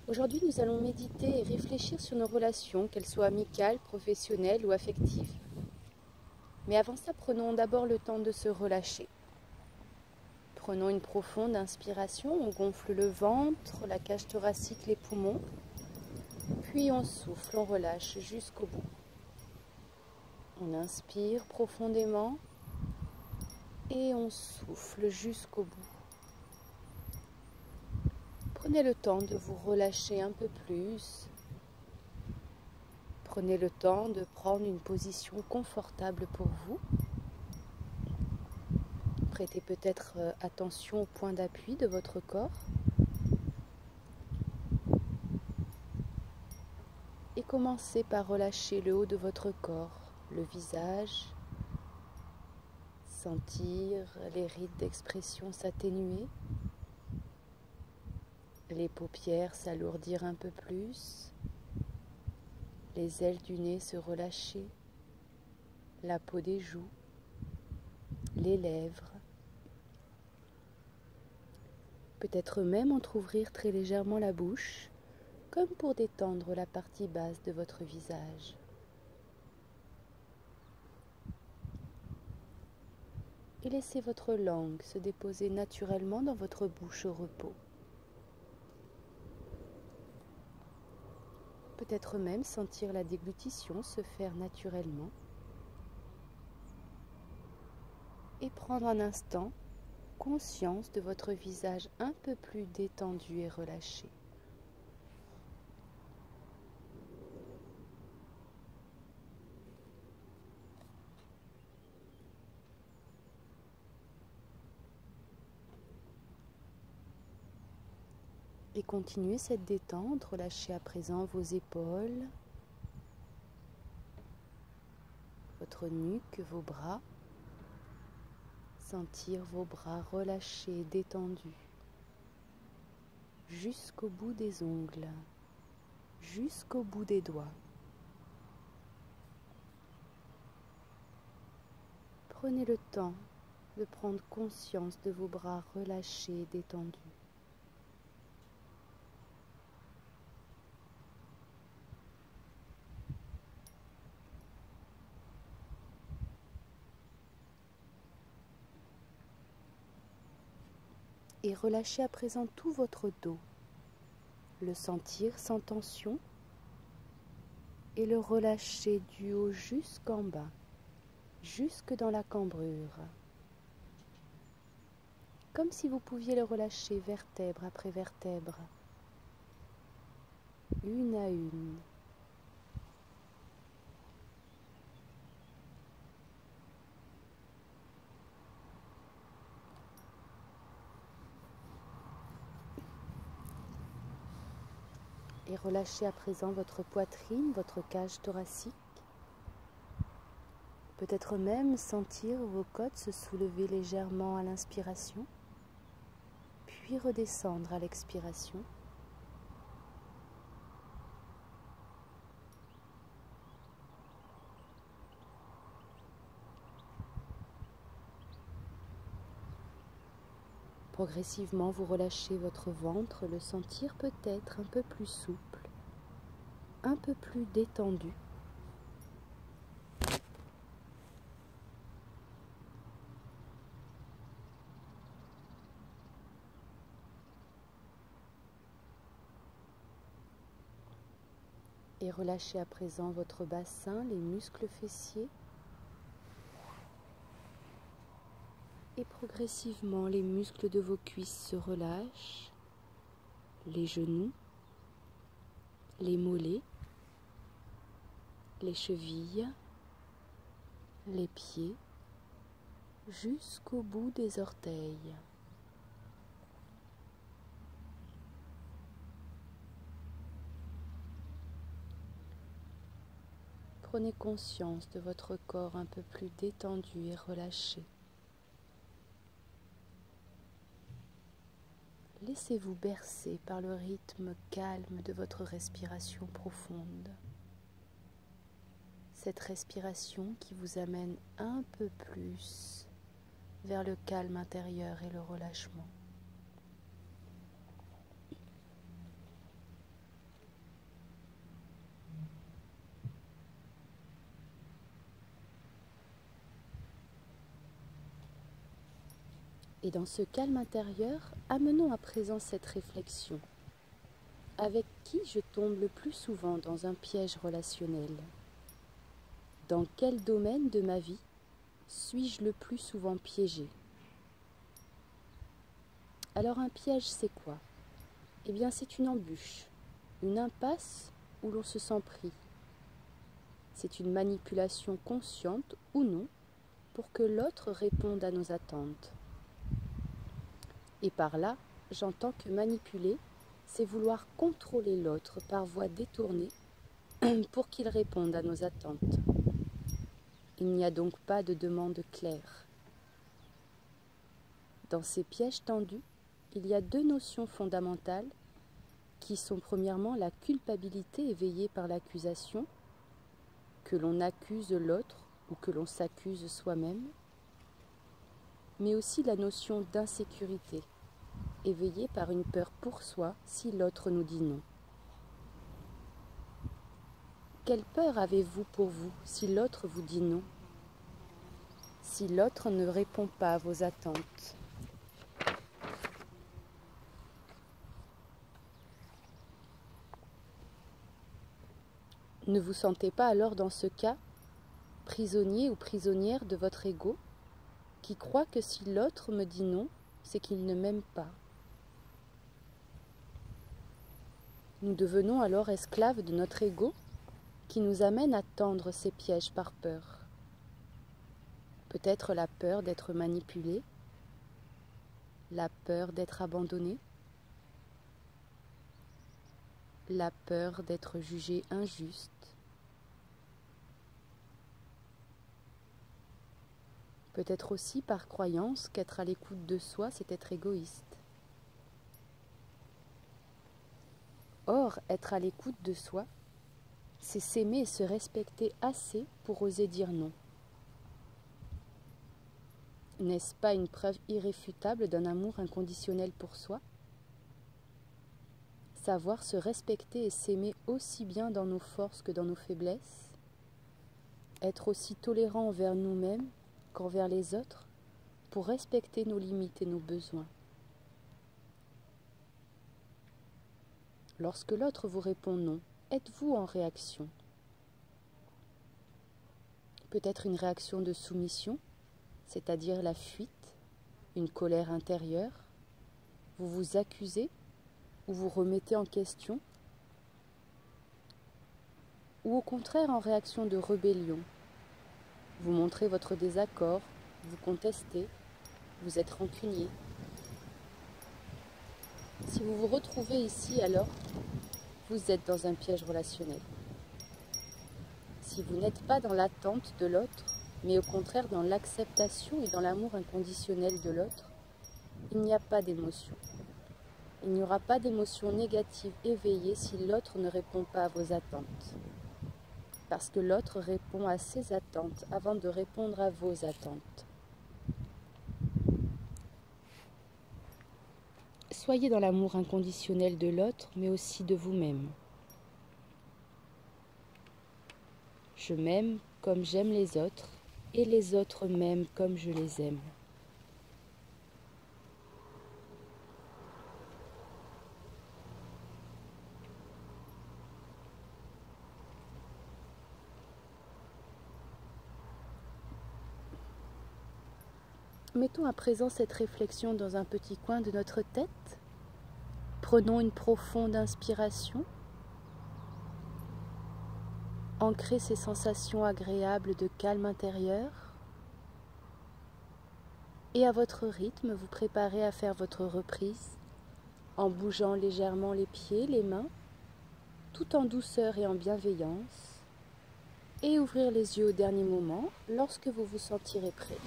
Aujourd'hui, nous allons méditer et réfléchir sur nos relations, qu'elles soient amicales, professionnelles ou affectives. Mais avant ça, prenons d'abord le temps de se relâcher. Prenons une profonde inspiration, on gonfle le ventre, la cage thoracique, les poumons, puis on souffle, on relâche jusqu'au bout. On inspire profondément et on souffle jusqu'au bout. Prenez le temps de vous relâcher un peu plus. Prenez le temps de prendre une position confortable pour vous. Prêtez peut-être attention au point d'appui de votre corps. Et commencez par relâcher le haut de votre corps, le visage, sentir les rides d'expression s'atténuer, les paupières s'alourdir un peu plus, les ailes du nez se relâcher, la peau des joues, les lèvres. Peut-être même entrouvrir très légèrement la bouche, comme pour détendre la partie basse de votre visage. Et laissez votre langue se déposer naturellement dans votre bouche au repos. Peut-être même sentir la déglutition se faire naturellement. Et prendre un instant conscience de votre visage un peu plus détendu et relâché. Et continuez cette détente, relâchez à présent vos épaules, votre nuque, vos bras. Sentir vos bras relâchés, détendus, jusqu'au bout des ongles, jusqu'au bout des doigts. Prenez le temps de prendre conscience de vos bras relâchés, détendus. Et relâchez à présent tout votre dos, le sentir sans tension et le relâcher du haut jusqu'en bas, jusque dans la cambrure. Comme si vous pouviez le relâcher vertèbre après vertèbre, une à une. Et relâchez à présent votre poitrine, votre cage thoracique. Peut-être même sentir vos côtes se soulever légèrement à l'inspiration, puis redescendre à l'expiration. Progressivement, vous relâchez votre ventre, le sentir peut-être un peu plus souple, un peu plus détendu. Et relâchez à présent votre bassin, les muscles fessiers. Et progressivement, les muscles de vos cuisses se relâchent, les genoux, les mollets, les chevilles, les pieds, jusqu'au bout des orteils. Prenez conscience de votre corps un peu plus détendu et relâché. Laissez-vous bercer par le rythme calme de votre respiration profonde. Cette respiration qui vous amène un peu plus vers le calme intérieur et le relâchement. Et dans ce calme intérieur, amenons à présent cette réflexion. Avec qui je tombe le plus souvent dans un piège relationnel? Dans quel domaine de ma vie suis-je le plus souvent piégé? Alors un piège, c'est quoi? Eh bien, c'est une embûche, une impasse où l'on se sent pris. C'est une manipulation consciente ou non pour que l'autre réponde à nos attentes. Et par là, j'entends que manipuler, c'est vouloir contrôler l'autre par voie détournée pour qu'il réponde à nos attentes. Il n'y a donc pas de demande claire. Dans ces pièges tendus, il y a deux notions fondamentales qui sont premièrement la culpabilité éveillée par l'accusation, que l'on accuse l'autre ou que l'on s'accuse soi-même, mais aussi la notion d'insécurité, éveillée par une peur pour soi si l'autre nous dit non. Quelle peur avez-vous pour vous si l'autre vous dit non? Si l'autre ne répond pas à vos attentes? Ne vous sentez pas alors dans ce cas prisonnier ou prisonnière de votre ego qui croit que si l'autre me dit non, c'est qu'il ne m'aime pas? Nous devenons alors esclaves de notre ego qui nous amène à tendre ces pièges par peur. Peut-être la peur d'être manipulé, la peur d'être abandonné, la peur d'être jugé injuste, peut-être aussi par croyance qu'être à l'écoute de soi, c'est être égoïste. Or, être à l'écoute de soi, c'est s'aimer et se respecter assez pour oser dire non. N'est-ce pas une preuve irréfutable d'un amour inconditionnel pour soi? Savoir se respecter et s'aimer aussi bien dans nos forces que dans nos faiblesses, être aussi tolérant envers nous-mêmes qu'envers les autres, pour respecter nos limites et nos besoins. Lorsque l'autre vous répond non, êtes-vous en réaction? Peut-être une réaction de soumission, c'est-à-dire la fuite, une colère intérieure, vous vous accusez ou vous remettez en question, ou au contraire en réaction de rébellion, vous montrez votre désaccord, vous contestez, vous êtes rancunier. Si vous vous retrouvez ici, alors, vous êtes dans un piège relationnel. Si vous n'êtes pas dans l'attente de l'autre, mais au contraire dans l'acceptation et dans l'amour inconditionnel de l'autre, il n'y a pas d'émotion. Il n'y aura pas d'émotion négative éveillée si l'autre ne répond pas à vos attentes. Parce que l'autre répond à ses attentes avant de répondre à vos attentes. Soyez dans l'amour inconditionnel de l'autre, mais aussi de vous-même. Je m'aime comme j'aime les autres, et les autres m'aiment comme je les aime. Mettons à présent cette réflexion dans un petit coin de notre tête. Prenons une profonde inspiration. Ancrez ces sensations agréables de calme intérieur. Et à votre rythme, vous préparez à faire votre reprise en bougeant légèrement les pieds, les mains, tout en douceur et en bienveillance. Et ouvrir les yeux au dernier moment lorsque vous vous sentirez prêt.